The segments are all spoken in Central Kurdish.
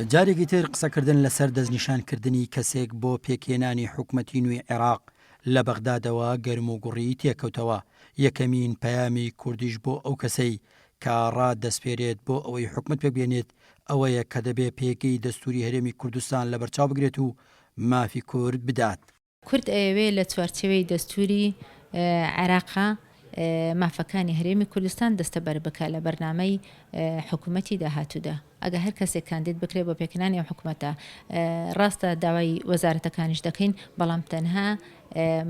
جارێکی تر قسەکردن لەسەر دەستنیشانکردنی کەسێک بۆ پێکهێنانی حکومەتی نوێی عێراق لە بەغدادەوە گەرم و گوڕی تێکەوتەوە. یەکەمین پەیامی کوردیش بۆ ئەو کەسەی کە ڕاددەسپێرێت بۆ ئەوەی حکومت پێبێنێت ئەوەیە کە دەبێ پێگەی دەستوری هەرێمی کوردستان لە بەرچاو بگرێت و مافی کورد بدات. کورد ئەوێ لە چوارچێوەی دەستوری عێراقا مافەکانی هەرێمی کوردستان دەستە بەر بکە لە بەرنامەی حکوومەتی داهاتوودا. ئەگە هەر کەسێک کاندید بکرێت بۆ پێکەنانی ئەم حکوومەتە ڕاستە داوای وەزارەتەکانیش دەکەین، بەڵام تەنها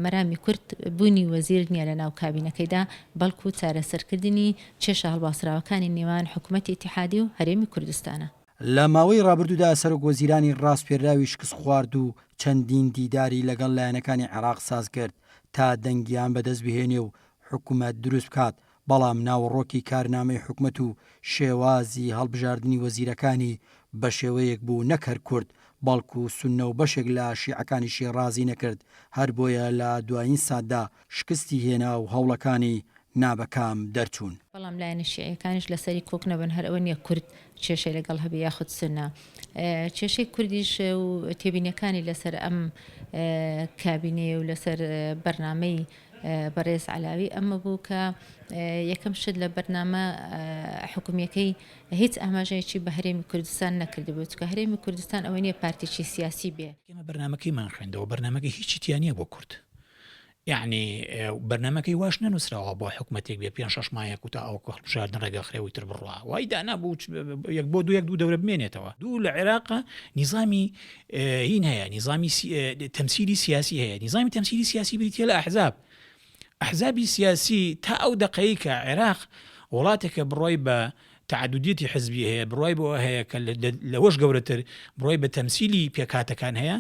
مەرامی کورد بوونی وەزیر نییە لە ناو کابینەکەیدا، بەڵکو چارەسەرکردنی کێشە هەڵباسراوەکانی نێوان حکوومەتی ئیتیحادی و هەرێمی کوردستانە. لە ماوەی ڕابردوودا سەرۆک وەزیرانی ڕاستپێراوی شکست خوارد و چەندین دیداری لەگەڵ لایەنەکانی عێراق ساز کرد تا دەنگیان بەدەست بهێنێ و حکوومەت دروست بکات، بەڵام ناوەڕۆکی کارنامەی حکوومەت و شێوازی هەڵبژاردننی وەزیرەکانی بە شێوەیەک بوو نەکەر کورد، بەڵکو سونە و بەشێک لە شیعەکانیشی ڕازی نەکرد، هەر بۆیە لە دوایین سادا شکستی هێنا و هەوڵەکانی نابەکام دەرچوون. بەڵام لایەنە شیعەکانیش لەسەری کۆک نەبن، هەر ئەوە نییە کورد کێشەی لەگەڵ هەبێ یاخود سنە. کێشەی کوردیش و تێبینەکانی لەسەر ئەم کابینێ و لەسەر بەرنامەی بەڕێز عەلاوی ئەمە بوو کە یەکەم شت لە بەرنامە حکوومیەکەی هیچ ئاماژەیەکی بە هەرێمی کوردستان نەکردبوو، چکە هەرێمی کوردستان ئەوە نییە پارتێکی سیاسی بێ. ئێمە بەرنامەکەیمان خوێندەوە، بەرنامەکەی هیچی تیانە بۆ کورد، یعنی بەرنامەکەی واش نەنووسراوە بۆ حکوومەتێک بێ 5-6 مایەک و تا ئەو هەڵبژاردن ڕێگە خرێوی تر بڕوا وای دانا بوو یەک بۆ دوو دەورە بمێنێتەوە. دوو لە عێراق نیزامی هین هەیە، نیزامی تەمسیلی سیاسی هەیە، نیزامی تەمسیلی سیاسی بریتە لە ئەحزابی سیاسی تا ئەو دقەی کە عێراق وڵاتێکە بڕۆی بە تعددیەتی حزبی هەیە، بڕای بۆ هەیە کە لەوەش گەورەتر بڕۆی بە تەمسیلی پێکاتەکان هەیە،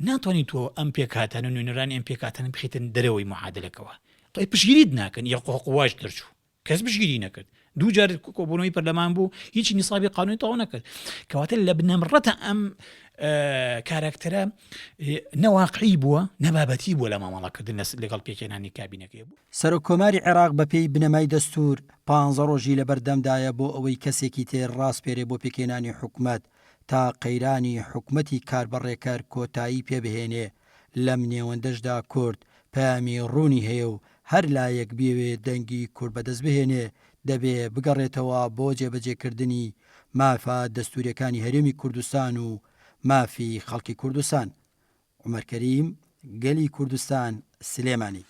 ناتوانانی تۆ ئەم پێکاتەن و نوێنەرانی ئەم پێکاتەن بخیتن دەرەوەی معادلەکەوە. تۆی پشگیریت ناکەن، یەقواش دەرچوو، کەس پشگیری نەکرد. دوو جار کۆبوونەوەی پەرلەمان بوو، هیچی نیسابی قانونی تەواو نەکرد. کەواتە لە بنەمڕەتە ئەم کاراکتەرە نەواقعی بووە، نەبابەتی بووە لە مامەڵەکردن لەگەڵ پێکهێنانی کابینەکەی بوو. سەرۆک کۆماری عێراق بەپێی بنەمای دەستور 15 ڕۆژی لەبەردەمدایە بۆ ئەوەی کەسێکی تێر ڕاستپێرێ بۆ پێکهێنانی حکوومەت تا قەیرانی حکوومەتی کاربڕێکار کۆتایی پێبهێنێ. لەم نێوەندەشدا کورد پەیامی ڕوونی هەیە و هەر لایەک بێوێ دەنگی کورد بەدەست بهێنێ دەبێ بگەڕێتەوە بۆ جێبەجێکردنی مافە دەستوریەکانی هەرێمی کوردستان و مافی خەڵکی کوردستان. عومەر کەریم، گەلی کوردستان، سلێمانی.